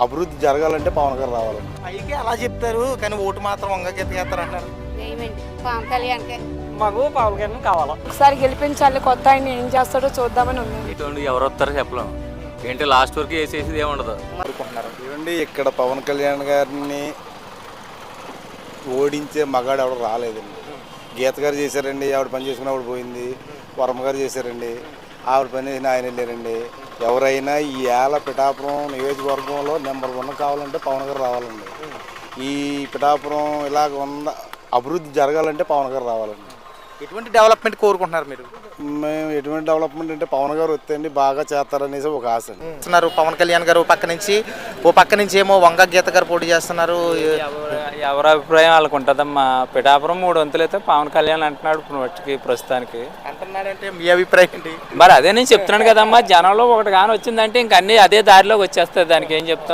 అభివృద్ధి జరగాలంటే పవన్ గారు రావాలండి. పైకి అలా చెప్తారు కానీ ఓటు మాత్రం వంగకి అంటారు. పవన్ కళ్యాణ్కే మాకు పవన్ కళ్యాణ్ కావాలా. ఒకసారి గెలిపించాలి, కొత్త ఆయన ఏం చేస్తాడో చూద్దామని ఉంది. ఇటువంటి ఎవరు వస్తారో చెప్పలేము. ఏంటి లాస్ట్ వరకు వేసేది ఏముండదు. చూడండి, ఇక్కడ పవన్ కళ్యాణ్ గారిని ఓడించే మగాడు ఎవరు రాలేదండి. గీత గారు చేశారండి, ఆవిడ పని చేసుకుని ఆవిడ పోయింది. వర్మ గారు చేశారండి, ఆవిడ పని చేసిన ఆయన వెళ్ళారండి. ఎవరైనా ఈ ఏళ్ళ పిఠాపురం నియోజకవర్గంలో నెంబర్ 1 కావాలంటే పవన్ గారు రావాలండి. ఈ పిఠాపురం ఇలాగ ఉన్న అభివృద్ధి జరగాలంటే పవన్ గారు రావాలండి. ఎటువంటి డెవలప్మెంట్ కోరుకుంటున్నారు మీరు? మేము ఎటువంటి డెవలప్మెంట్ అంటే పవన్ గారు వస్తేండి బాగా చేస్తారనేసి ఒక ఆశ అండి. పవన్ కళ్యాణ్ గారు ఓ పక్క నుంచి ఏమో వంగ గీత గారు పోటీ చేస్తున్నారు. ఎవరి అభిప్రాయం వాళ్ళకు ఉంటుందమ్మా. పిఠాపురం 3 వంతులు అయితే పవన్ కళ్యాణ్ అంటున్నాడు ప్రస్తుతానికి. అంటున్నాడంటే మీ అభిప్రాయం ఏంటి? మరి అదే నేను చెప్తున్నాను కదమ్మా, జనంలో ఒకటి కానీ వచ్చిందంటే ఇంక అన్నీ అదే దారిలోకి వచ్చేస్తుంది. దానికి ఏం చెప్తాను.